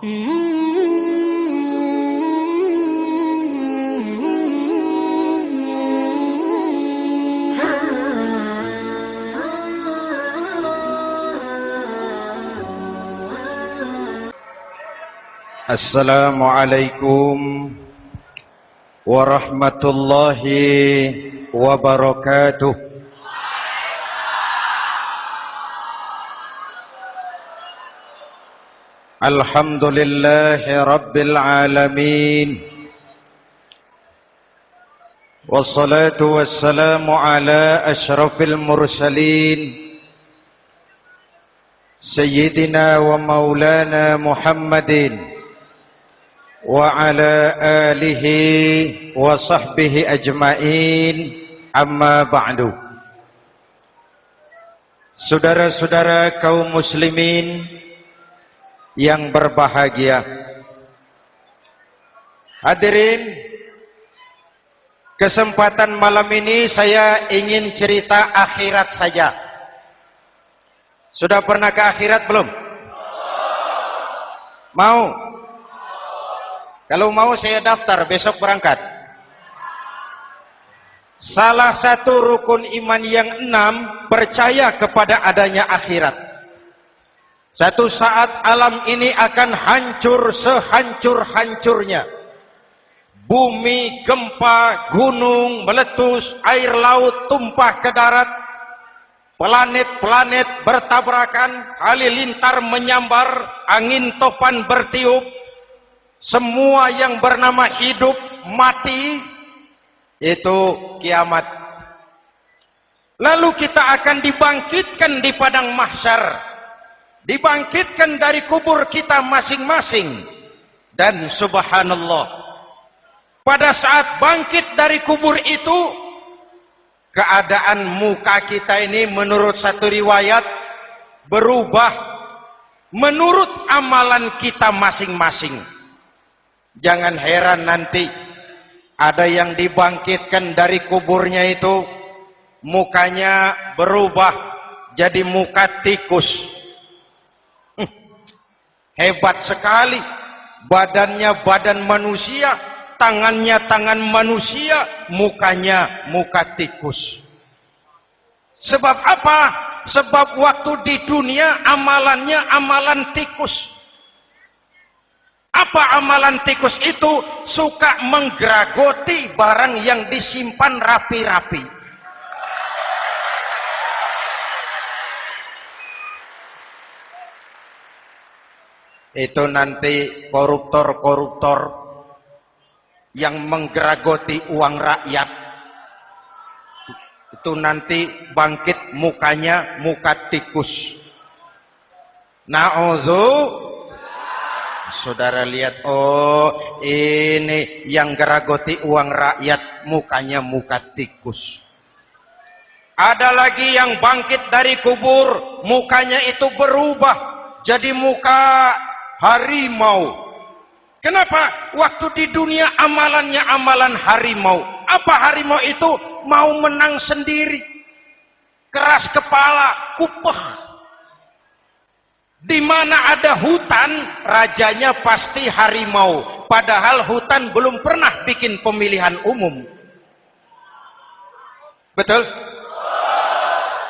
Assalamualaikum warahmatullahi wabarakatuh. Alhamdulillahi rabbil alamin. Wassalatu wassalamu ala asyrafil mursalin Sayyidina wa maulana Muhammadin wa ala alihi wa sahbihi ajmain, amma ba'du. Saudara-saudara kaum muslimin yang berbahagia, hadirin, kesempatan malam ini saya ingin cerita akhirat saja. Sudah pernah ke akhirat belum? Mau? Kalau mau saya daftar, besok berangkat. Salah satu rukun iman yang 6, percaya kepada adanya akhirat. Satu saat alam ini akan hancur sehancur-hancurnya. Bumi, gempa, gunung, meletus, air laut tumpah ke darat. Planet-planet bertabrakan, halilintar menyambar, angin topan bertiup. Semua yang bernama hidup, mati, itu kiamat. Lalu kita akan dibangkitkan di padang mahsyar, dibangkitkan dari kubur kita masing-masing. Dan subhanallah, pada saat bangkit dari kubur itu, keadaan muka kita ini menurut satu riwayat berubah menurut amalan kita masing-masing. Jangan heran nanti ada yang dibangkitkan dari kuburnya itu mukanya berubah jadi muka tikus. Hebat sekali, badannya badan manusia, tangannya tangan manusia, mukanya muka tikus. Sebab apa? Sebab waktu di dunia amalannya amalan tikus. Apa amalan tikus itu? Suka menggeragoti barang yang disimpan rapi-rapi. Itu nanti koruptor-koruptor yang menggeragoti uang rakyat, itu nanti bangkit mukanya muka tikus. Na'udzu. Saudara lihat, oh ini yang geragoti uang rakyat mukanya muka tikus. Ada lagi yang bangkit dari kubur, mukanya itu berubah jadi muka harimau. Kenapa? Waktu di dunia amalannya amalan harimau. Apa harimau itu? Mau menang sendiri, keras kepala, kupeh. Di mana ada hutan, rajanya pasti harimau. Padahal hutan belum pernah bikin pemilihan umum. Betul?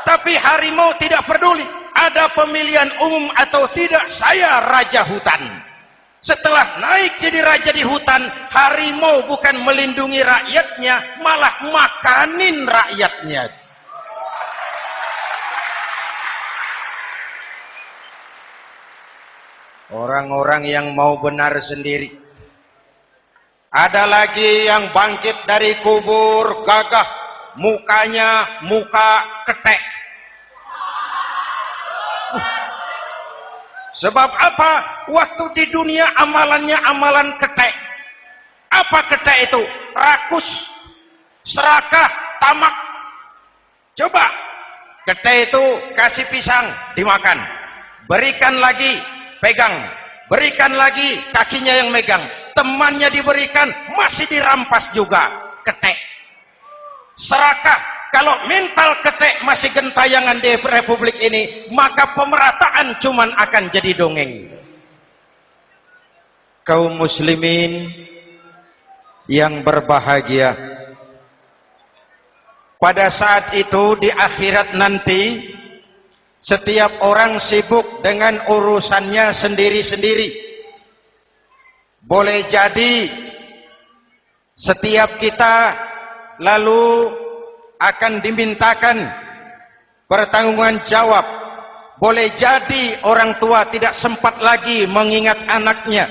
Tapi harimau tidak peduli ada pemilihan umum atau tidak, saya raja hutan. Setelah naik jadi raja di hutan, harimau bukan melindungi rakyatnya, malah makanin rakyatnya. Orang-orang yang mau benar sendiri. Ada lagi yang bangkit dari kubur gagah, mukanya muka ketek. Sebab apa? Waktu di dunia amalannya amalan ketek. Apa ketek itu? Rakus, serakah, tamak. Coba, ketek itu kasih pisang, dimakan. Berikan lagi, pegang, berikan lagi, kakinya yang megang, temannya diberikan, masih dirampas juga, ketek. Serakah, kalau mental ketek masih gentayangan di republik ini, maka pemerataan cuman akan jadi dongeng. kaum muslimin yang berbahagia. Pada saat itu di akhirat nanti, setiap orang sibuk dengan urusannya sendiri-sendiri. Boleh jadi setiap kita lalu akan dimintakan pertanggunggan jawab. Boleh jadi orang tua tidak sempat lagi mengingat anaknya.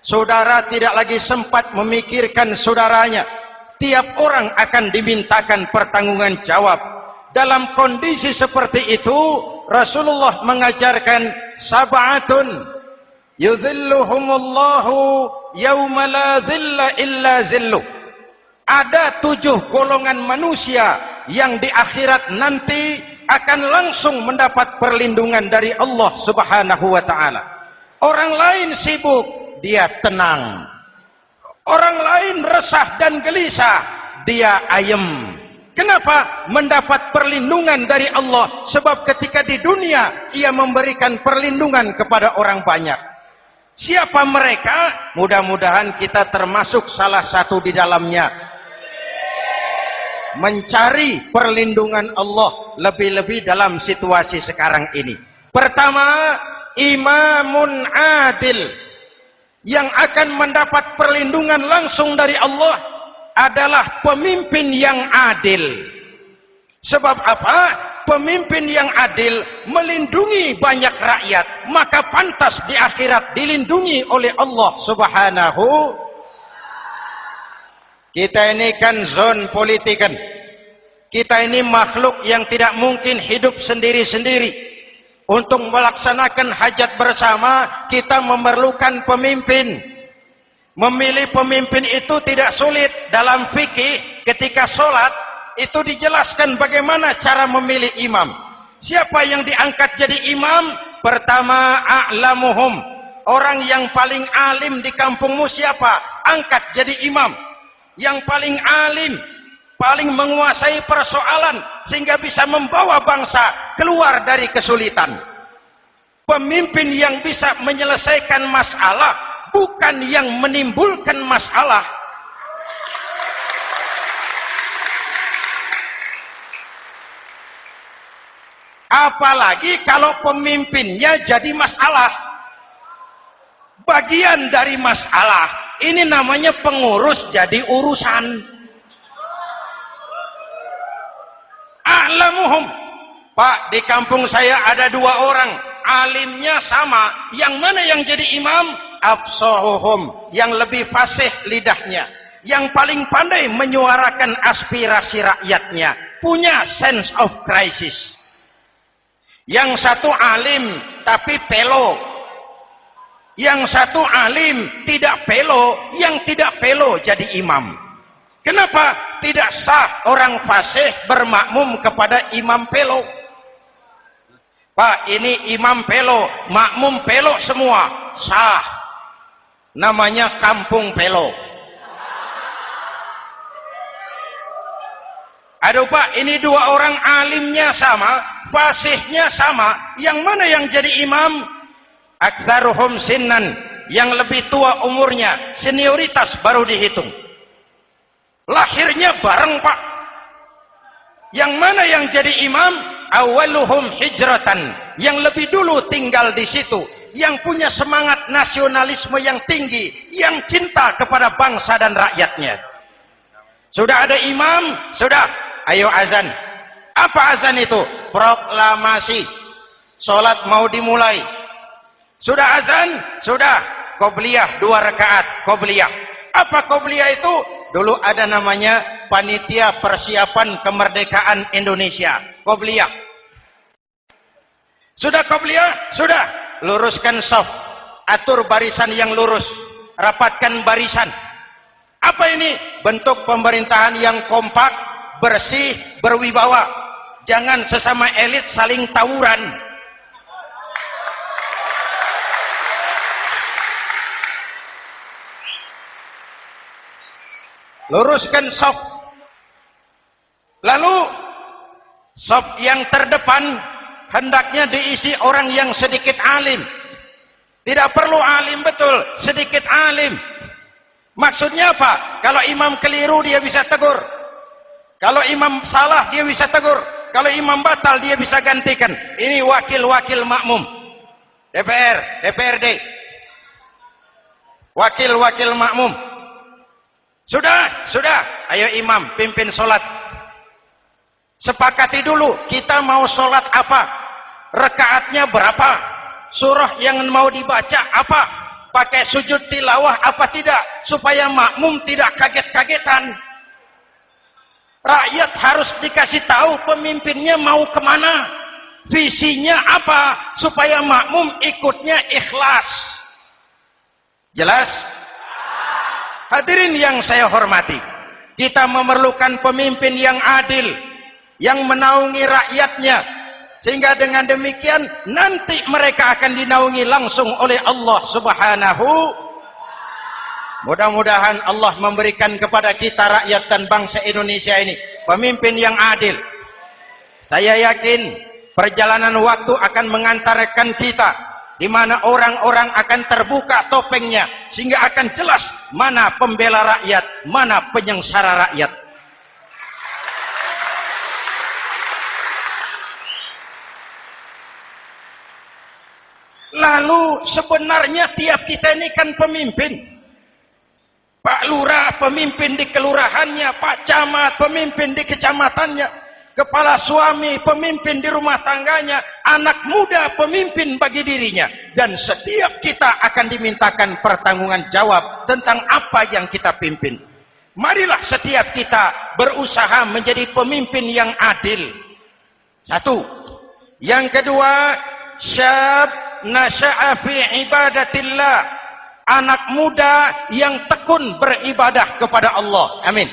Saudara tidak lagi sempat memikirkan saudaranya. Tiap orang akan dimintakan pertanggungan jawab. Dalam kondisi seperti itu, Rasulullah mengajarkan sab'atun yudhilluhumullahu yawma la dhilla illa zilluh. Ada 7 golongan manusia yang di akhirat nanti akan langsung mendapat perlindungan dari Allah Subhanahu wa taala. Orang lain sibuk, dia tenang. Orang lain resah dan gelisah, dia ayem. Kenapa? Mendapat perlindungan dari Allah. Sebab ketika di dunia, ia memberikan perlindungan kepada orang banyak. Siapa mereka? Mudah-mudahan kita termasuk salah satu di dalamnya. Mencari perlindungan Allah, lebih-lebih dalam situasi sekarang ini. Pertama, imamun adil. Yang akan mendapat perlindungan langsung dari Allah adalah pemimpin yang adil. Sebab apa? Pemimpin yang adil melindungi banyak rakyat, maka pantas di akhirat dilindungi oleh Allah Subhanahu. Kita ini kan zon politikan. Kita ini makhluk yang tidak mungkin hidup sendiri-sendiri. Untuk melaksanakan hajat bersama, kita memerlukan pemimpin. Memilih pemimpin itu tidak sulit. Dalam fikih, ketika sholat, itu dijelaskan bagaimana cara memilih imam. Siapa yang diangkat jadi imam? Pertama, a'lamuhum. Orang yang paling alim di kampungmu siapa? Angkat jadi imam. Yang paling alim, paling menguasai persoalan, sehingga bisa membawa bangsa keluar dari kesulitan. Pemimpin yang bisa menyelesaikan masalah, bukan yang menimbulkan masalah. Apalagi kalau pemimpinnya jadi masalah. Bagian dari masalah. Ini namanya pengurus jadi urusan. A'lamuhum. Pak, di kampung saya ada 2 orang, alimnya sama. Yang mana yang jadi imam? Afsahuhum, yang lebih fasih lidahnya, yang paling pandai menyuarakan aspirasi rakyatnya, punya sense of crisis. Yang satu alim tapi pelo. Yang satu alim tidak pelo, yang tidak pelo jadi imam. Kenapa? Tidak sah orang fasih bermakmum kepada imam pelo. Pak, ini imam pelo, makmum pelo semua. Sah. Namanya kampung pelo. Aduh Pak, ini 2 orang alimnya sama, fasihnya sama. Yang mana yang jadi imam? Aktsaruhum sinnan, yang lebih tua umurnya, senioritas baru dihitung. Lahirnya bareng Pak. Yang mana yang jadi imam? Awaluhum hijratan, yang lebih dulu tinggal di situ, yang punya semangat nasionalisme yang tinggi, yang cinta kepada bangsa dan rakyatnya. Sudah ada imam? Sudah. Ayo azan. Apa azan itu? Proklamasi. Salat mau dimulai. Sudah azan? Sudah. Qobliyah 2 rakaat. Qobliyah. Apa qobliyah itu? Dulu ada namanya Panitia Persiapan Kemerdekaan Indonesia. Qobliyah. Sudah qobliyah? Sudah. Luruskan shaf. Atur barisan yang lurus. Rapatkan barisan. Apa ini? Bentuk pemerintahan yang kompak, bersih, berwibawa. Jangan sesama elit saling tawuran. Luruskan shaf. Lalu shaf yang terdepan hendaknya diisi orang yang sedikit alim. Tidak perlu alim betul, sedikit alim. Maksudnya apa? Kalau imam keliru dia bisa tegur. Kalau imam salah dia bisa tegur. Kalau imam batal dia bisa gantikan. Ini wakil-wakil makmum. DPR, DPRD. Wakil-wakil makmum. Sudah. Ayo imam, pimpin sholat. Sepakati dulu, kita mau sholat apa? Rakaatnya berapa? Surah yang mau dibaca apa? Pakai sujud tilawah apa tidak? Supaya makmum tidak kaget-kagetan. Rakyat harus dikasih tahu pemimpinnya mau kemana. Visinya apa? Supaya makmum ikutnya ikhlas. Jelas? Hadirin yang saya hormati, kita memerlukan pemimpin yang adil, yang menaungi rakyatnya, sehingga dengan demikian nanti mereka akan dinaungi langsung oleh Allah Subhanahu. Mudah-mudahan Allah memberikan kepada kita rakyat dan bangsa Indonesia ini pemimpin yang adil. Saya yakin perjalanan waktu akan mengantarkan kita di mana orang-orang akan terbuka topengnya sehingga akan jelas mana pembela rakyat, mana penyengsara rakyat. Lalu sebenarnya tiap kita ini kan pemimpin. Pak Lurah pemimpin di kelurahannya, Pak Camat pemimpin di kecamatannya, kepala suami pemimpin di rumah tangganya, anak muda pemimpin bagi dirinya, dan setiap kita akan dimintakan pertanggungan jawab tentang apa yang kita pimpin. Marilah setiap kita berusaha menjadi pemimpin yang adil. Satu. Yang kedua, syab nasya'a fi ibadatillah, anak muda yang tekun beribadah kepada Allah. Amin.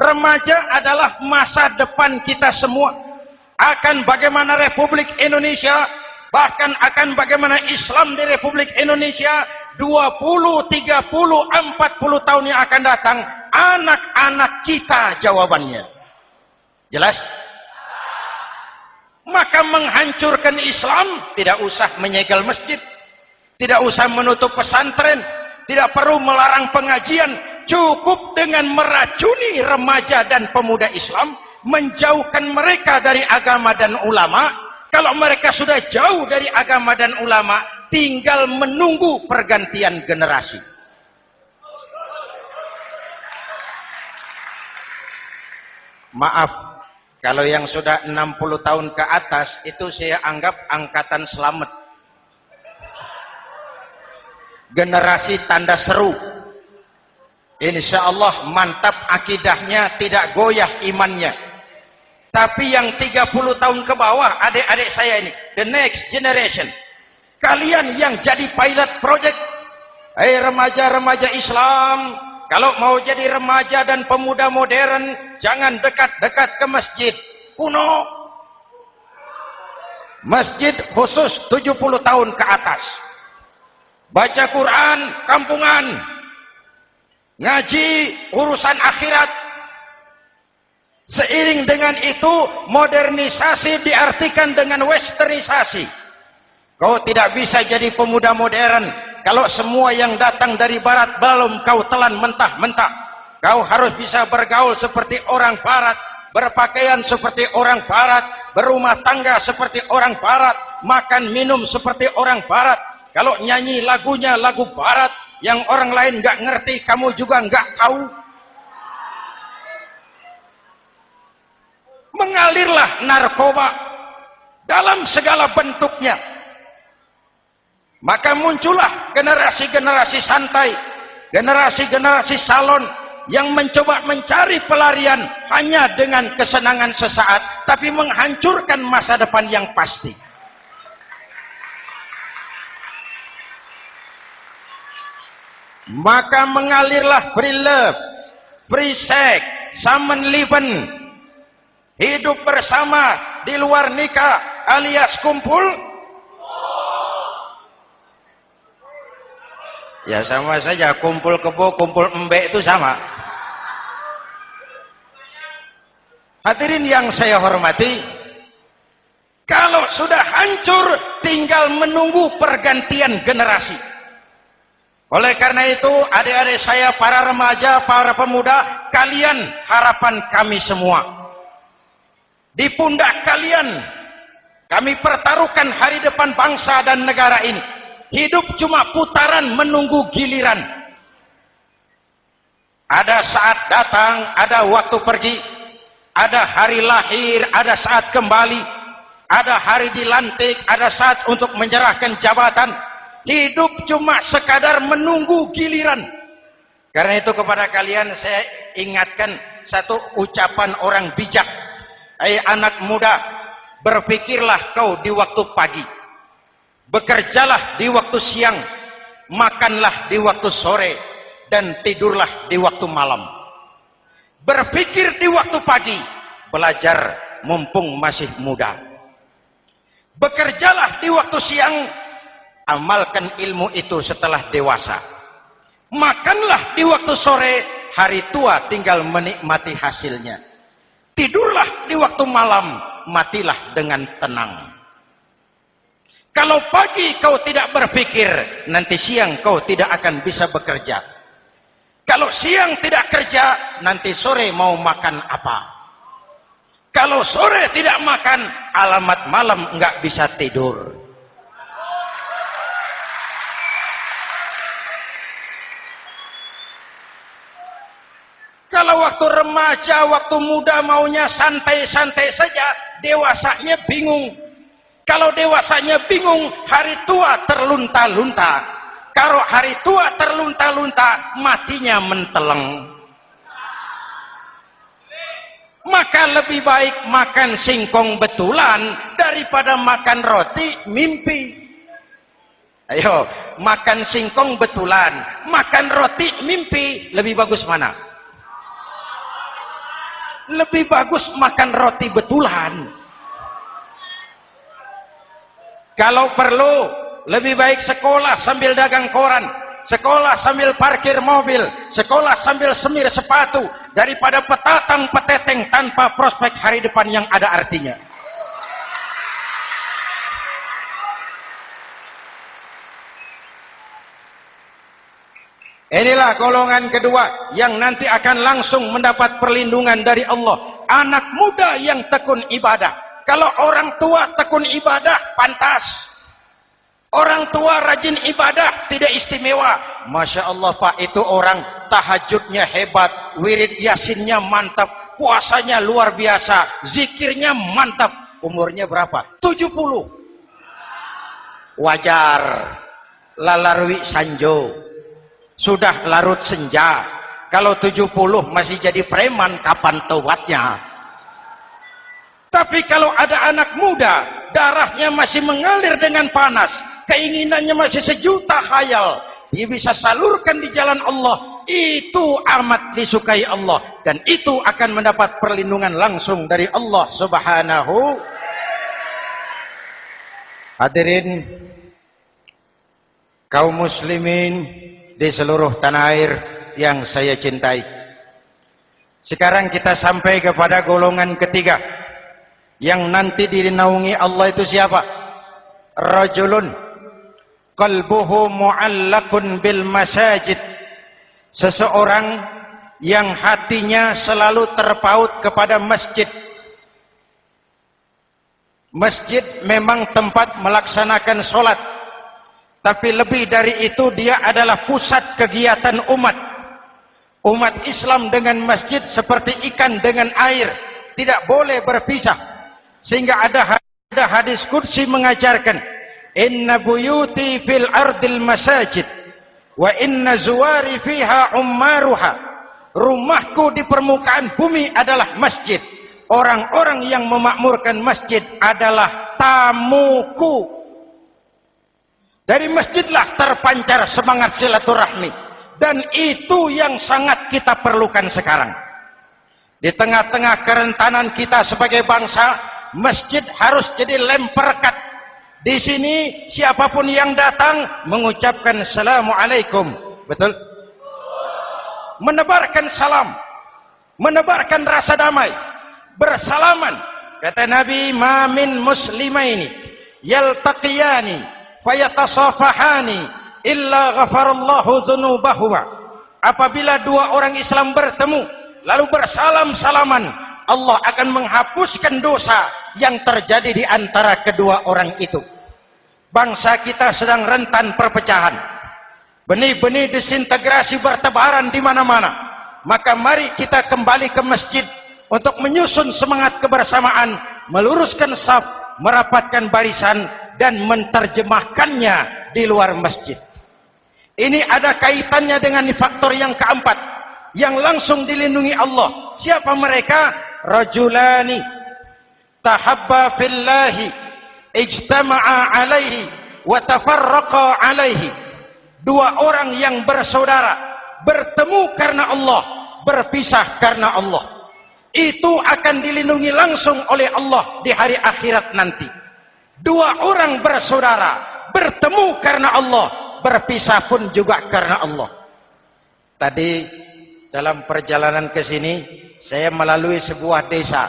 Remaja adalah masa depan kita semua. Akan bagaimana Republik Indonesia, bahkan akan bagaimana Islam di Republik Indonesia 20, 30, 40 tahun yang akan datang, anak-anak kita jawabannya. Jelas? Maka menghancurkan Islam tidak usah menyegel masjid, tidak usah menutup pesantren, tidak perlu melarang pengajian, cukup dengan meracuni remaja dan pemuda Islam, menjauhkan mereka dari agama dan ulama. Kalau mereka sudah jauh dari agama dan ulama, tinggal menunggu pergantian generasi. Maaf, kalau yang sudah 60 tahun ke atas, itu saya anggap angkatan selamat. Generasi tanda seru. Insya Allah mantap akidahnya, tidak goyah imannya. Tapi yang 30 tahun ke bawah, adik-adik saya ini, the next generation. Kalian yang jadi pilot project. Remaja-remaja Islam, kalau mau jadi remaja dan pemuda modern, jangan dekat-dekat ke masjid kuno. Masjid khusus 70 tahun ke atas. Baca Quran kampungan. Ngaji urusan akhirat. Seiring dengan itu, modernisasi diartikan dengan westernisasi. Kau tidak bisa jadi pemuda modern kalau semua yang datang dari barat belum kau telan mentah-mentah. Kau harus bisa bergaul seperti orang barat, berpakaian seperti orang barat, berumah tangga seperti orang barat, makan minum seperti orang barat. Kalau nyanyi lagunya lagu barat yang orang lain nggak ngerti, kamu juga nggak tahu. Mengalirlah narkoba dalam segala bentuknya. Maka muncullah generasi-generasi santai, generasi-generasi salon yang mencoba mencari pelarian hanya dengan kesenangan sesaat, tapi menghancurkan masa depan yang pasti. Maka mengalirlah free love, free sex, Samenleben, hidup bersama di luar nikah alias kumpul. Ya sama saja, kumpul kebo, kumpul embek itu sama. Hadirin yang saya hormati, kalau sudah hancur, tinggal menunggu pergantian generasi. Oleh karena itu, adik-adik saya, para remaja, para pemuda, kalian harapan kami semua. Di pundak kalian, kami pertaruhkan hari depan bangsa dan negara ini. Hidup cuma putaran menunggu giliran. Ada saat datang, ada waktu pergi. Ada hari lahir, ada saat kembali. Ada hari dilantik, ada saat untuk menyerahkan jabatan. Hidup cuma sekadar menunggu giliran. Karena itu kepada kalian saya ingatkan satu ucapan orang bijak. Hai anak muda, berpikirlah kau di waktu pagi. Bekerjalah di waktu siang. Makanlah di waktu sore. Dan tidurlah di waktu malam. Berpikir di waktu pagi. Belajar mumpung masih muda. Bekerjalah di waktu siang. Amalkan ilmu itu setelah dewasa. Makanlah di waktu sore. Hari tua tinggal menikmati hasilnya. Tidurlah di waktu malam. Matilah dengan tenang. Kalau pagi kau tidak berpikir, nanti siang kau tidak akan bisa bekerja. Kalau siang tidak kerja, nanti sore mau makan apa? Kalau sore tidak makan, alamat malam enggak bisa tidur. Kalau waktu remaja, waktu muda maunya santai-santai saja, dewasanya bingung. Kalau dewasanya bingung, hari tua terlunta-lunta. Kalau hari tua terlunta-lunta, matinya menteleng. Maka lebih baik makan singkong betulan daripada makan roti mimpi. Ayo, makan singkong betulan, makan roti mimpi, lebih bagus mana? Lebih bagus makan roti betulan. Kalau perlu, lebih baik sekolah sambil dagang koran, sekolah sambil parkir mobil, sekolah sambil semir sepatu, daripada petatang peteteng tanpa prospek hari depan yang ada artinya. Inilah golongan kedua yang nanti akan langsung mendapat perlindungan dari Allah. Anak muda yang tekun ibadah. Kalau orang tua tekun ibadah, pantas. Orang tua rajin ibadah, tidak istimewa. Masya Allah Pak, itu orang tahajudnya hebat, wirid yasinnya mantap, puasanya luar biasa, zikirnya mantap. Umurnya berapa? 70. Wajar. Lalarwi sanjo. Sudah larut senja. Kalau 70 masih jadi preman, kapan tobatnya? Tapi kalau ada anak muda, darahnya masih mengalir dengan panas, keinginannya masih sejuta khayal, dia bisa salurkan di jalan Allah, itu amat disukai Allah, dan itu akan mendapat perlindungan langsung dari Allah Subhanahu. Hadirin kaum muslimin di seluruh tanah air yang saya cintai, sekarang kita sampai kepada golongan ketiga yang nanti dinaungi Allah. Itu siapa? Rajulun qalbuhu mu'allaqun bil masajid. Seseorang yang hatinya selalu terpaut kepada masjid. Masjid memang tempat melaksanakan sholat, tapi lebih dari itu dia adalah pusat kegiatan umat. Umat Islam dengan masjid seperti ikan dengan air, tidak boleh berpisah. Sehingga ada hadis qudsi mengajarkan, inna buyuti fil ardil masajid wa inna zuwari fiha ummaruha. Rumahku di permukaan bumi adalah masjid. Orang-orang yang memakmurkan masjid adalah tamuku. Dari masjidlah terpancar semangat silaturahmi, dan itu yang sangat kita perlukan sekarang. Di tengah-tengah kerentanan kita sebagai bangsa, masjid harus jadi lem perekat. Di sini siapapun yang datang mengucapkan assalamualaikum, betul? Menebarkan salam, menebarkan rasa damai, bersalaman. Kata Nabi, ma min muslimaini yaltaqiyani fayatasafahani illa ghafarallahu dzunubahuma. Apabila dua orang Islam bertemu lalu bersalam-salaman, Allah akan menghapuskan dosa yang terjadi di antara kedua orang itu. Bangsa kita sedang rentan perpecahan. Benih-benih disintegrasi bertebaran di mana-mana. Maka mari kita kembali ke masjid untuk menyusun semangat kebersamaan, meluruskan saf, merapatkan barisan, dan menerjemahkannya di luar masjid. Ini ada kaitannya dengan faktor yang keempat, yang langsung dilindungi Allah. Siapa mereka? Rajulani tahabba fillahi ijtama'a alaihi wa tafarraqa alaihi. Dua orang yang bersaudara, bertemu karena Allah, berpisah karena Allah. Itu akan dilindungi langsung oleh Allah di hari akhirat nanti. Dua orang bersaudara, bertemu karena Allah, berpisah pun juga karena Allah. Tadi dalam perjalanan ke sini, saya melalui sebuah desa.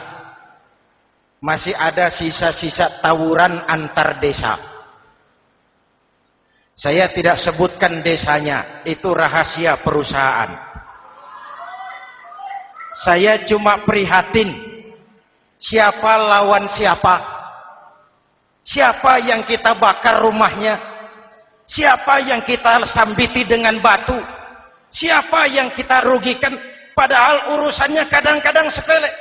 Masih ada sisa-sisa tawuran antar desa. Saya tidak sebutkan desanya, itu rahasia perusahaan. Saya cuma prihatin, siapa lawan siapa, siapa yang kita bakar rumahnya, siapa yang kita sambiti dengan batu, siapa yang kita rugikan, padahal urusannya kadang-kadang sepele.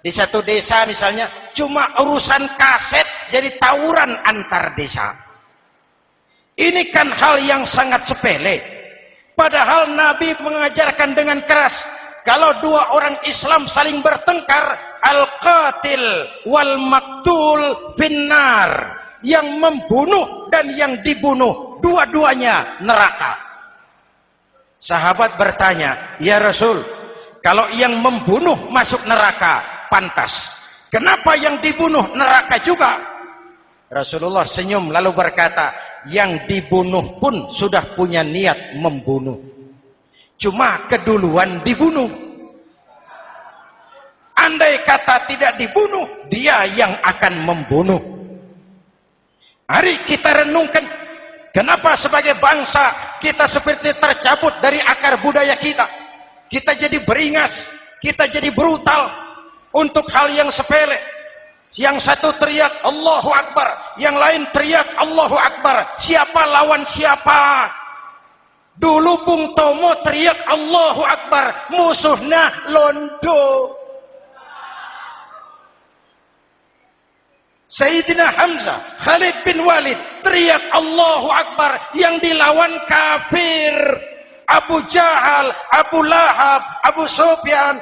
Di satu desa misalnya, cuma urusan kaset jadi tawuran antar desa. Ini kan hal yang sangat sepele. Padahal Nabi mengajarkan dengan keras, kalau dua orang Islam saling bertengkar, al-qatil wal maktul finnar. Yang membunuh dan yang dibunuh, dua-duanya neraka. Sahabat bertanya, ya Rasul, kalau yang membunuh masuk neraka, pantas. Kenapa yang dibunuh neraka juga? Rasulullah senyum lalu berkata, yang dibunuh pun sudah punya niat membunuh. Cuma keduluan dibunuh. Andai kata tidak dibunuh, dia yang akan membunuh. Mari kita renungkan, kenapa sebagai bangsa kita seperti tercabut dari akar budaya kita. Kita jadi beringas, kita jadi brutal untuk hal yang sepele. Yang satu teriak Allahu Akbar, yang lain teriak Allahu Akbar. Siapa lawan siapa? Dulu Bung Tomo teriak Allahu Akbar, musuhnya londo. Sayyidina Hamzah, Khalid bin Walid teriak Allahu Akbar, yang dilawan kafir. Abu Jahal, Abu Lahab, Abu Sufyan.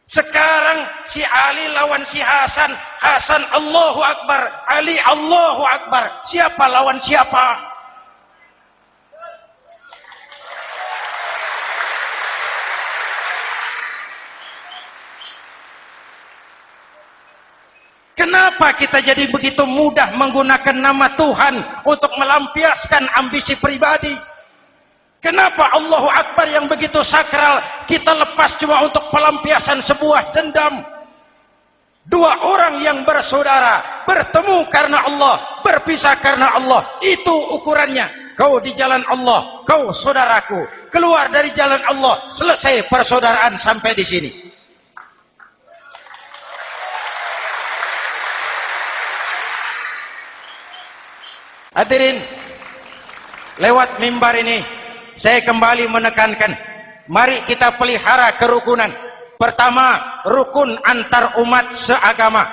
Sekarang si Ali lawan si Hasan, Hasan Allahu Akbar, Ali Allahu Akbar. Siapa lawan siapa? Kenapa kita jadi begitu mudah menggunakan nama Tuhan untuk melampiaskan ambisi pribadi? Kenapa Allahu Akbar yang begitu sakral kita lepas cuma untuk pelampiasan sebuah dendam? Dua orang yang bersaudara bertemu karena Allah, berpisah karena Allah. Itu ukurannya. Kau di jalan Allah, kau saudaraku. Keluar dari jalan Allah, selesai persaudaraan sampai di sini. Hadirin, lewat mimbar ini saya kembali menekankan, mari kita pelihara kerukunan. Pertama, rukun antar umat seagama.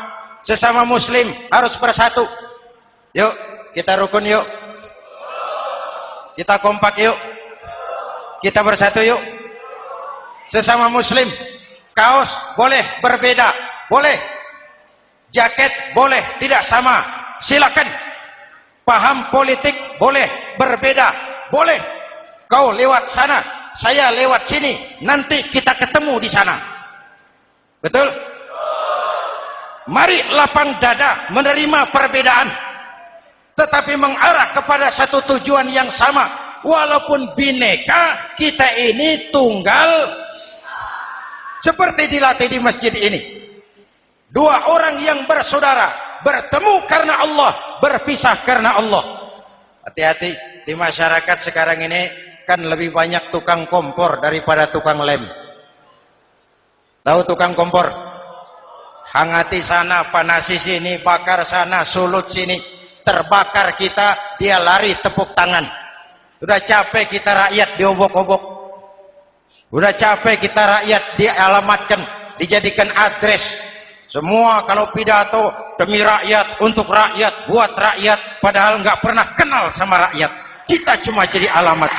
Sesama muslim harus bersatu. Yuk, kita rukun yuk. Kita kompak yuk. Kita bersatu yuk. Sesama muslim, kaos boleh berbeda, boleh. Jaket boleh tidak sama, silakan. Paham politik boleh berbeda, boleh. Kau lewat sana, saya lewat sini, nanti kita ketemu di sana. Betul? Mari lapang dada menerima perbedaan, tetapi mengarah kepada satu tujuan yang sama. Walaupun bineka, kita ini tunggal. Seperti dilatih di masjid ini. Dua orang yang bersaudara bertemu karena Allah, berpisah karena Allah. Hati-hati, di masyarakat sekarang ini kan lebih banyak tukang kompor daripada tukang lem. Tahu tukang kompor? Hangati sana, panasi sini, bakar sana, sulut sini, terbakar kita, dia lari tepuk tangan. Sudah capek kita rakyat diobok-obok, sudah capek kita rakyat dialamatkan, dijadikan address. Semua kalau pidato demi rakyat, untuk rakyat, buat rakyat, padahal nggak pernah kenal sama rakyat. Kita cuma jadi alamat.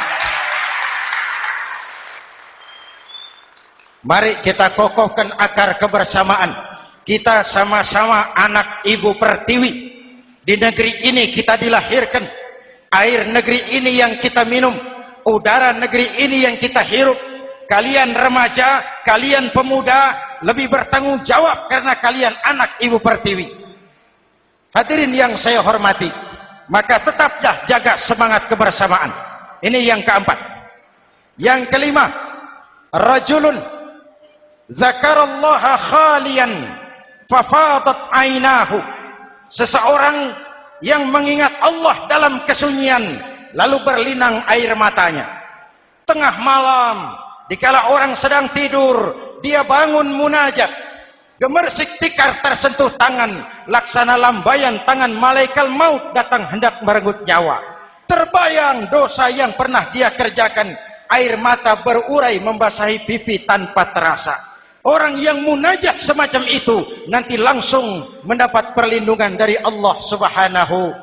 Mari kita kokohkan akar kebersamaan. Kita sama-sama anak Ibu Pertiwi. Di negeri ini kita dilahirkan. Air negeri ini yang kita minum. Udara negeri ini yang kita hirup. Kalian remaja, kalian pemuda, lebih bertanggung jawab karena kalian anak Ibu Pertiwi. Hadirin yang saya hormati, maka tetaplah jaga semangat kebersamaan. Ini yang keempat. Yang kelima, rajulun zakarallaha khalian fafadat ainahu. Seseorang yang mengingat Allah dalam kesunyian lalu berlinang air matanya. Tengah malam, dikala orang sedang tidur, dia bangun munajat, gemersik tikar tersentuh tangan, laksana lambaian tangan malaikat maut datang hendak merenggut nyawa. Terbayang dosa yang pernah dia kerjakan, air mata berurai membasahi pipi tanpa terasa. Orang yang munajat semacam itu nanti langsung mendapat perlindungan dari Allah Subhanahu.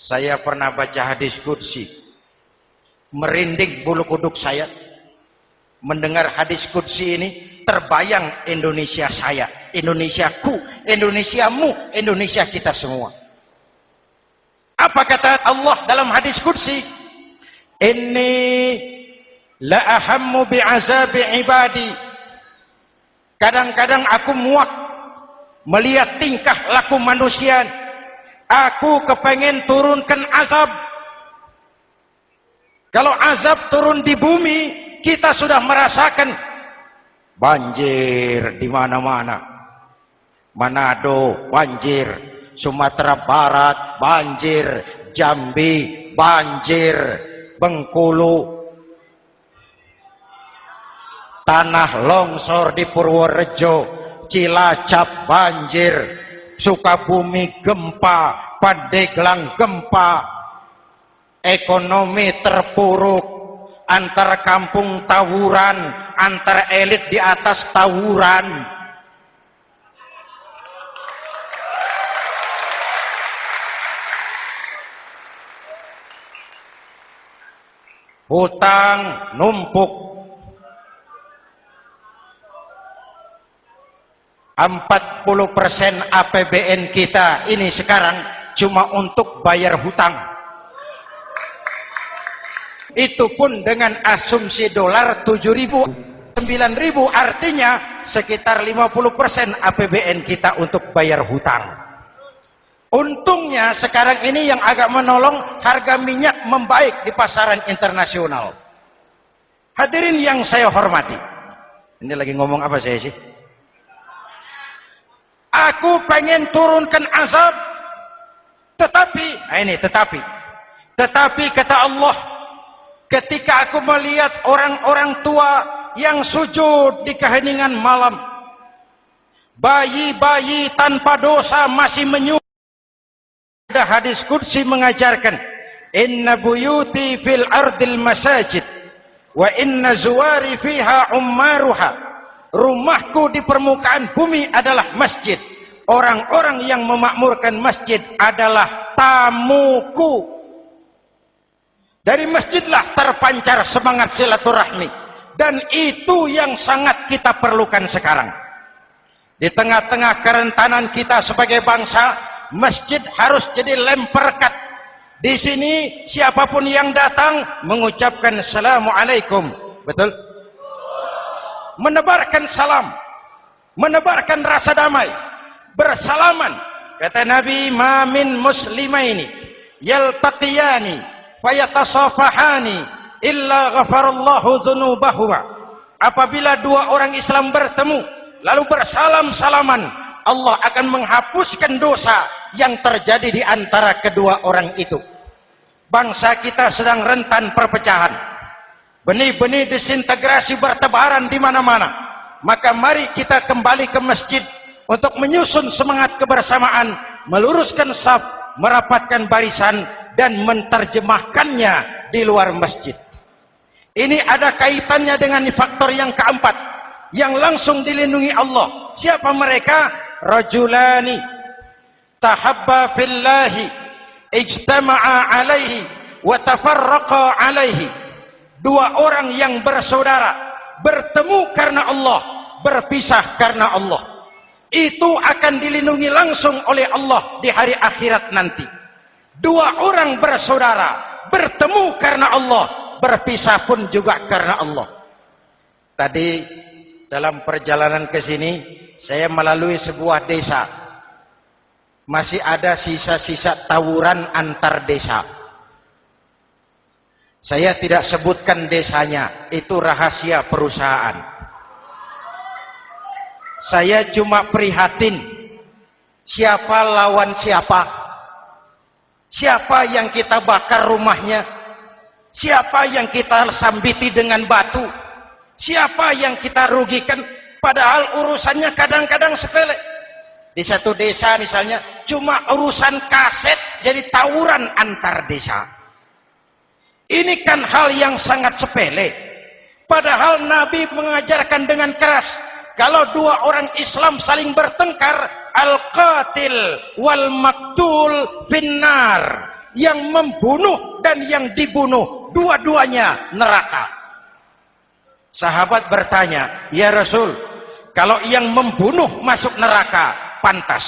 Saya pernah baca hadis qudsi, merinding bulu kuduk saya mendengar hadis qudsi ini. Terbayang Indonesia saya, Indonesiaku, Indonesiamu, Indonesia kita semua. Apa kata Allah dalam hadis qudsi? Inni la ahammu bi'azabi ibadi. Kadang-kadang aku muak melihat tingkah laku manusia. Aku kepengen turunkan azab. Kalau azab turun di bumi, kita sudah merasakan banjir di mana-mana. Manado banjir, Sumatera Barat banjir, Jambi banjir, Bengkulu, tanah longsor di Purworejo, Cilacap banjir, Sukabumi gempa, Pandeglang gempa, ekonomi terpuruk, antar kampung tawuran, antar elit di atas tawuran. Hutang numpuk. 40% APBN kita ini sekarang cuma untuk bayar hutang. Itu pun dengan asumsi dolar 7.000, 9.000, artinya sekitar 50% APBN kita untuk bayar hutang. Untungnya sekarang ini yang agak menolong, harga minyak membaik di pasaran internasional. Hadirin yang saya hormati, ini lagi ngomong apa saya sih? Aku pengen turunkan azab, tetapi kata Allah, ketika aku melihat orang-orang tua yang sujud di keheningan malam, bayi-bayi tanpa dosa masih menyujud. Ada hadis qudsi mengajarkan, inna buyuti fil ardil masajid wa inna zuwari fiha ummaruha. Rumahku di permukaan bumi adalah masjid. Orang-orang yang memakmurkan masjid adalah tamuku. Dari masjidlah terpancar semangat silaturahmi. Dan itu yang sangat kita perlukan sekarang. Di tengah-tengah kerentanan kita sebagai bangsa, masjid harus jadi lem perekat. Di sini siapapun yang datang mengucapkan assalamualaikum. Betul? Menebarkan salam, menebarkan rasa damai, bersalaman. Kata Nabi, ma min muslimaini yaltaqiyani fayatasafahani illa ghafarallahu dzunubahuma. Apabila dua orang Islam bertemu lalu bersalam-salaman, Allah akan menghapuskan dosa yang terjadi di antara kedua orang itu. Bangsa kita sedang rentan perpecahan. Benih-benih disintegrasi bertebaran di mana-mana. Maka mari kita kembali ke masjid untuk menyusun semangat kebersamaan, meluruskan saf, merapatkan barisan, dan menerjemahkannya di luar masjid. Ini ada kaitannya dengan faktor yang keempat, yang langsung dilindungi Allah. Siapa mereka? Rajulani tahabba fillahi ijtama'a alaihi wa tafarraqa alaihi. Dua orang yang bersaudara, bertemu karena Allah, berpisah karena Allah. Itu akan dilindungi langsung oleh Allah di hari akhirat nanti. Dua orang bersaudara, bertemu karena Allah, berpisah pun juga karena Allah. Tadi dalam perjalanan ke sini, saya melalui sebuah desa. Masih ada sisa-sisa tawuran antar desa. Saya tidak sebutkan desanya, itu rahasia perusahaan. Saya cuma prihatin, siapa lawan siapa? Siapa yang kita bakar rumahnya? Siapa yang kita sambiti dengan batu? Siapa yang kita rugikan? Padahal urusannya kadang-kadang sepele. Di satu desa misalnya, cuma urusan kaset jadi tawuran antar desa. Ini kan hal yang sangat sepele. Padahal Nabi mengajarkan dengan keras, kalau dua orang Islam saling bertengkar, al-qatil wal maktul finnar. Yang membunuh dan yang dibunuh, dua-duanya neraka. Sahabat bertanya, ya Rasul, kalau yang membunuh masuk neraka, pantas.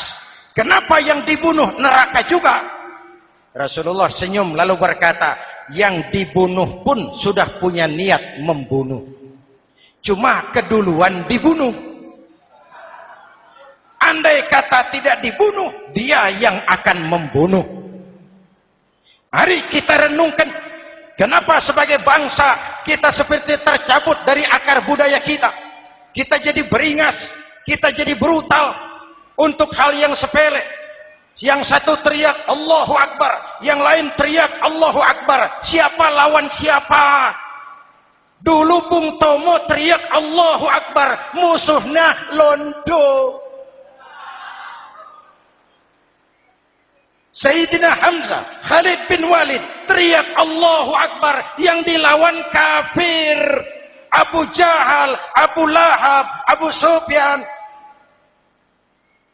Kenapa yang dibunuh neraka juga? Rasulullah senyum lalu berkata, yang dibunuh pun sudah punya niat membunuh. Cuma keduluan dibunuh. Andai kata tidak dibunuh, dia yang akan membunuh. Mari kita renungkan, kenapa sebagai bangsa kita seperti tercabut dari akar budaya kita. Kita jadi beringas, kita jadi brutal untuk hal yang sepele. Yang satu teriak Allahu Akbar, yang lain teriak Allahu Akbar. Siapa lawan siapa? Dulu Bung Tomo teriak Allahu Akbar, musuhnya londo. Sayyidina Hamzah, Khalid bin Walid teriak Allahu Akbar, yang dilawan kafir. Abu Jahal, Abu Lahab, Abu Sufyan.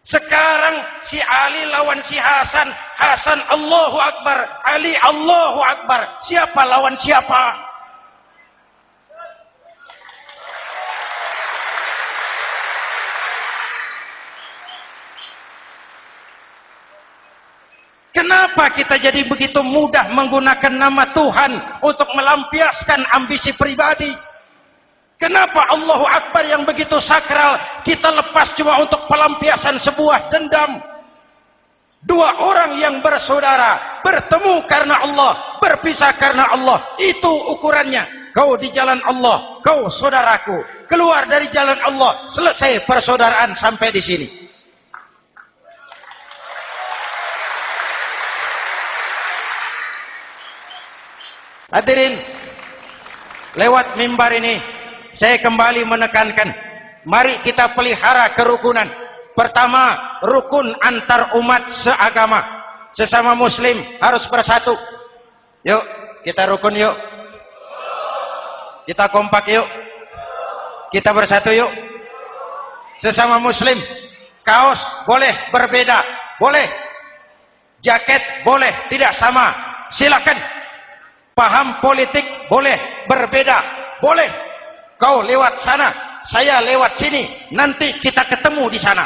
Sekarang si Ali lawan si Hasan, Hasan Allahu Akbar, Ali Allahu Akbar. Siapa lawan siapa? Kenapa kita jadi begitu mudah menggunakan nama Tuhan untuk melampiaskan ambisi pribadi? Kenapa Allahu Akbar yang begitu sakral kita lepas cuma untuk pelampiasan sebuah dendam? Dua orang yang bersaudara bertemu karena Allah, berpisah karena Allah. Itu ukurannya. Kau di jalan Allah, kau saudaraku. Keluar dari jalan Allah, selesai persaudaraan sampai di sini. Hadirin, lewat mimbar ini saya kembali menekankan, mari kita pelihara kerukunan. Pertama, rukun antar umat seagama, sesama muslim harus bersatu. Yuk, kita rukun yuk. Kita kompak yuk. Kita bersatu yuk. Sesama muslim, kaos boleh berbeda, boleh. Jaket boleh tidak sama, silakan. Paham politik boleh berbeda, boleh. Kau lewat sana, saya lewat sini, nanti kita ketemu di sana.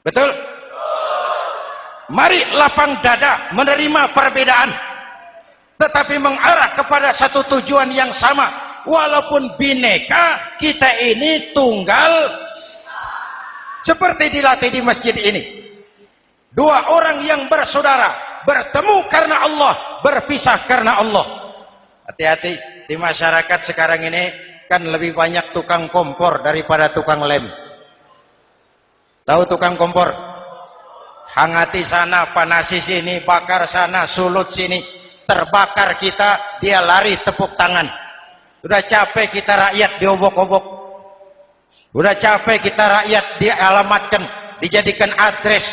Betul? Mari lapang dada menerima perbedaan, tetapi mengarah kepada satu tujuan yang sama. Walaupun bineka, kita ini tunggal. Seperti dilatih di masjid ini. Dua orang yang bersaudara bertemu karena Allah, berpisah karena Allah. Hati-hati, di masyarakat sekarang ini kan lebih banyak tukang kompor daripada tukang lem. Tahu tukang kompor? Hangati sana, panasi sini, bakar sana, sulut sini. Terbakar kita, dia lari tepuk tangan. Sudah capek kita rakyat diobok-obok. Sudah capek kita rakyat dialamatkan, dijadikan address.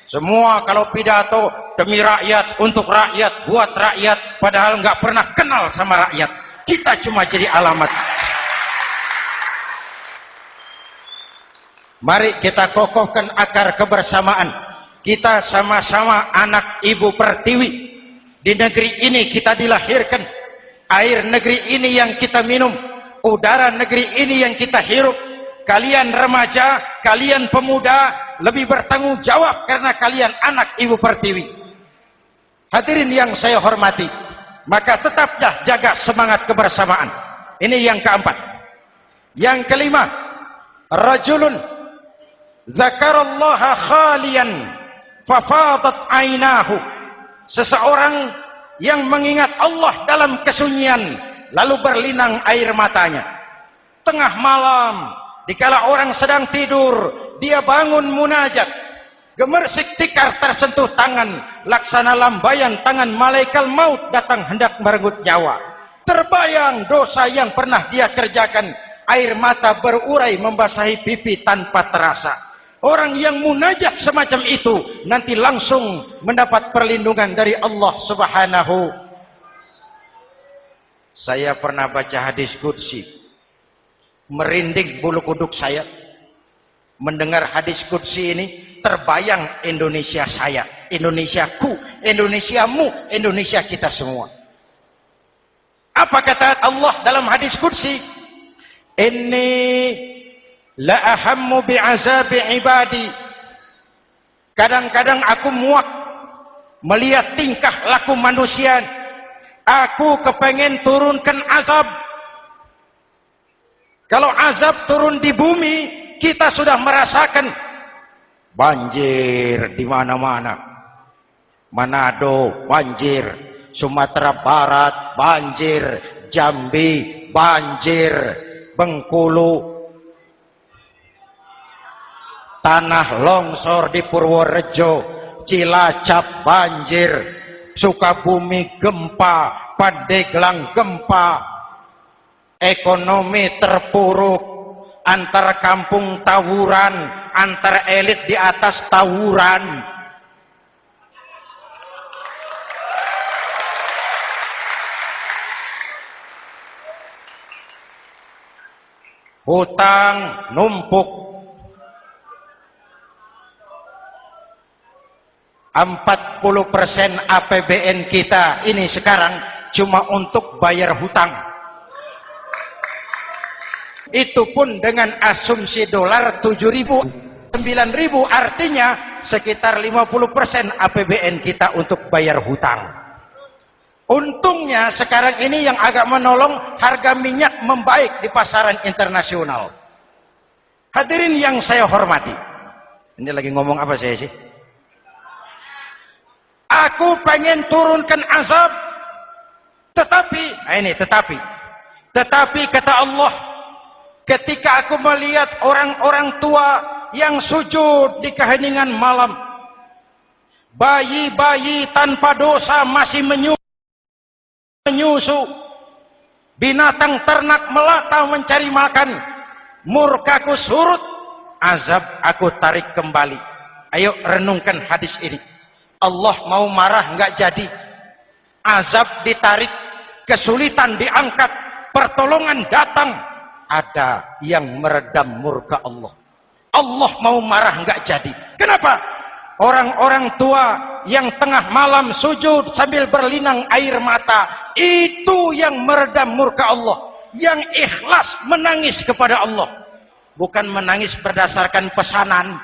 Semua kalau pidato demi rakyat, untuk rakyat, buat rakyat, padahal nggak pernah kenal sama rakyat. Kita cuma jadi alamat. Mari kita kokohkan akar kebersamaan. Kita sama-sama anak Ibu Pertiwi. Di negeri ini kita dilahirkan. Air negeri ini yang kita minum. Udara negeri ini yang kita hirup. Kalian remaja, kalian pemuda, lebih bertanggung jawab karena kalian anak Ibu Pertiwi. Hadirin yang saya hormati, maka tetaplah jaga semangat kebersamaan. Ini yang keempat. Yang kelima, rajulun zakarallaha khalian fafadat ainahu. Seseorang yang mengingat Allah dalam kesunyian lalu berlinang air matanya. Tengah malam, dikala orang sedang tidur, dia bangun munajat. Gemersik tikar tersentuh tangan, laksana lambaian tangan malaikat maut datang hendak merenggut nyawa. Terbayang dosa yang pernah dia kerjakan, air mata berurai membasahi pipi tanpa terasa. Orang yang munajat semacam itu nanti langsung mendapat perlindungan dari Allah Subhanahu. Saya pernah baca hadis qudsi, merinding bulu kuduk saya mendengar hadis qudsi ini. Terbayang Indonesia saya, Indonesiaku, Indonesiamu, Indonesia kita semua. Apa kata Allah dalam hadis qudsi? Inni la ahammu bi'azabi ibadi. Kadang-kadang aku muak melihat tingkah laku manusia. Aku kepengen turunkan azab. Kalau azab turun di bumi, kita sudah merasakan banjir di mana-mana. Manado banjir, Sumatera Barat banjir, Jambi banjir, Bengkulu, tanah longsor di Purworejo, Cilacap banjir, Sukabumi gempa, Pandeglang gempa, ekonomi terpuruk, antar kampung tawuran, antar elit di atas tawuran. Hutang numpuk. 40% APBN kita ini sekarang cuma untuk bayar hutang. Itu pun dengan asumsi dolar 7.000, 9.000, artinya sekitar 50% APBN kita untuk bayar hutang. Untungnya sekarang ini yang agak menolong, harga minyak membaik di pasaran internasional. Hadirin yang saya hormati, ini lagi ngomong apa saya sih? Aku pengen turunkan azab, tetapi kata Allah, ketika aku melihat orang-orang tua yang sujud di keheningan malam, bayi-bayi tanpa dosa masih menyusu, binatang ternak melata mencari makan, murkaku surut, azab aku tarik kembali. Ayo renungkan hadis ini. Allah mau marah nggak jadi, azab ditarik, kesulitan diangkat, pertolongan datang, ada yang meredam murka Allah. Allah mau marah nggak jadi. Kenapa? Orang-orang tua yang tengah malam sujud sambil berlinang air mata, itu yang meredam murka Allah. Yang ikhlas menangis kepada Allah, bukan menangis berdasarkan pesanan.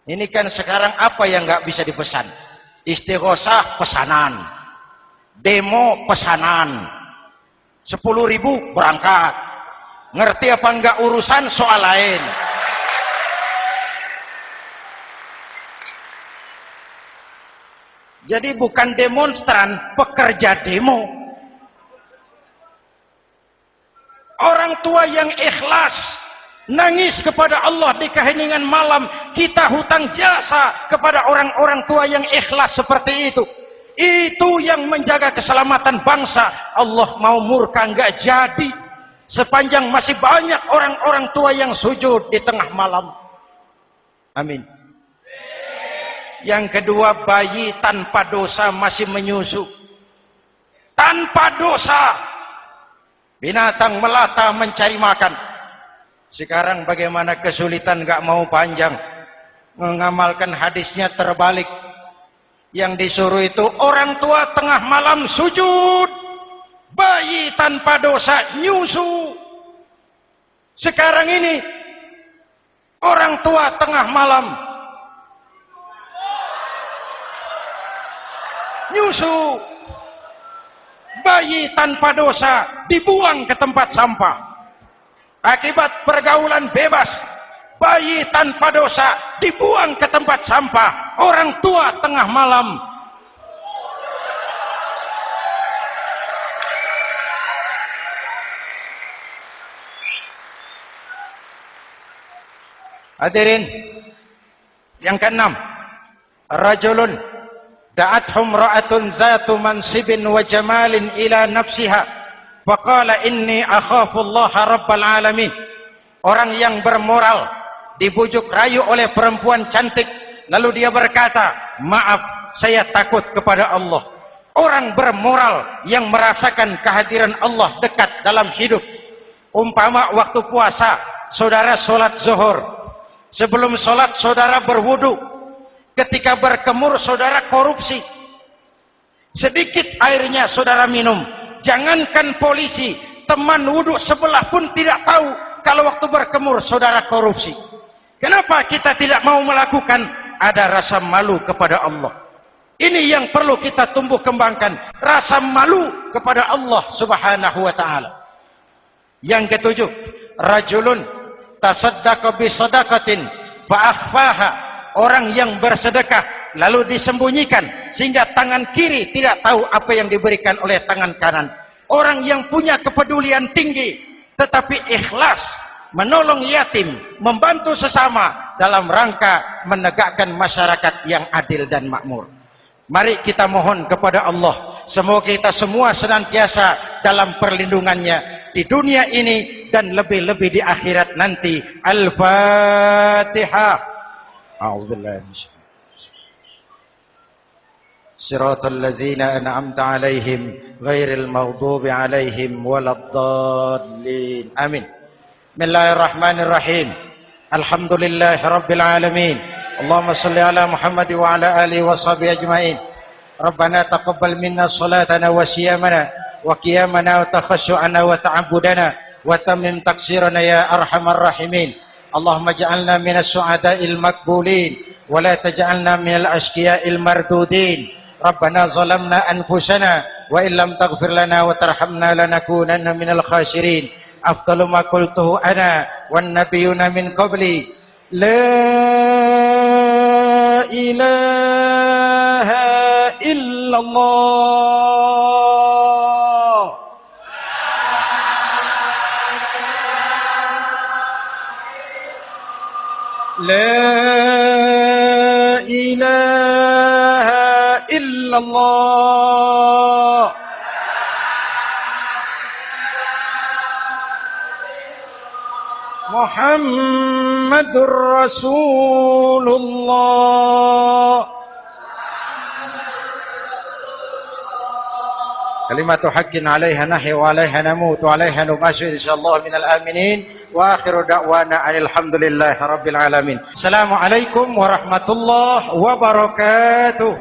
Ini kan sekarang apa yang nggak bisa dipesan? Istighosah pesanan, demo pesanan, 10.000 berangkat. Ngerti apa enggak urusan soal lain. Jadi bukan demonstran, pekerja demo. Orang tua yang ikhlas nangis kepada Allah di keheningan malam, kita hutang jasa kepada orang-orang tua yang ikhlas seperti itu. Itu yang menjaga keselamatan bangsa. Allah mau murka enggak jadi, sepanjang masih banyak orang-orang tua yang sujud di tengah malam. Amin. Yang kedua, bayi tanpa dosa masih menyusu. Tanpa dosa. Binatang melata mencari makan. Sekarang bagaimana kesulitan, gak mau panjang. Mengamalkan hadisnya terbalik. Yang disuruh itu orang tua tengah malam sujud. Bayi tanpa dosa nyusu. Sekarang ini orang tua tengah malam nyusu. Bayi tanpa dosa dibuang ke tempat sampah. Akibat pergaulan bebas, bayi tanpa dosa dibuang ke tempat sampah. Orang tua tengah malam hadirin. Yang keenam, rajulun da'athum ra'atun zatu mansibin wa jamalin ila nafsiha faqala inni akhafu Allah rabbal alamin. Orang yang bermoral dibujuk rayu oleh perempuan cantik, lalu dia berkata, maaf, saya takut kepada Allah. Orang bermoral yang merasakan kehadiran Allah dekat dalam hidup. Umpama waktu puasa, saudara sholat zuhur. Sebelum sholat saudara berwudu. Ketika berkemur saudara korupsi. Sedikit airnya saudara minum. Jangankan polisi, teman wudu sebelah pun tidak tahu kalau waktu berkemur saudara korupsi. Kenapa kita tidak mau melakukan? Ada rasa malu kepada Allah. Ini yang perlu kita tumbuh kembangkan. Rasa malu kepada Allah subhanahu wa ta'ala. Yang ketujuh, rajulun tasaddaqa bi sadaqatin fa'akhfaha. Orang yang bersedekah lalu disembunyikan sehingga tangan kiri tidak tahu apa yang diberikan oleh tangan kanan. Orang yang punya kepedulian tinggi tetapi ikhlas menolong yatim, membantu sesama dalam rangka menegakkan masyarakat yang adil dan makmur. Mari kita mohon kepada Allah, semoga kita semua senantiasa dalam perlindungannya di dunia ini dan lebih-lebih di akhirat nanti. Al-Fatihah. A'udzubillahi minasyaitonir rajim. Shiratal ladzina an'amta 'alaihim ghairil maghdubi 'alaihim waladdallin. Amin. Bismillahirrahmanirrahim. Alhamdulillahi rabbil alamin. Allahumma shalli ala Muhammad wa ala alihi wa sahbihi ajma'in. Rabbana taqabbal minna salatana wa siyamana wa qiyamana wa takhashu'ana wa ta'abbudana wa tammim taqsirana ya arhamar rahimin. Allahumma ja'alna minas su'ada'il makbulin wa la taj'alna minal ashqiya'il mardudin. Rabbana zalamna anfusana wa illam taghfir lana wa tarhamna lanakunanna minal khasirin. Afdalu ma qultuhu ana wan nabiyyuna min qabli la ilaha illallah. La ilaha illallah. Muhammadur Rasulullah. Kalimatu haqqin 'alaiha nahya wa 'alaiha namut wa 'alaiha nubashu insyaallah minal aminin wa akhiru da'wana alhamdulillahi rabbil alamin. Assalamualaikum warahmatullahi wabarakatuh.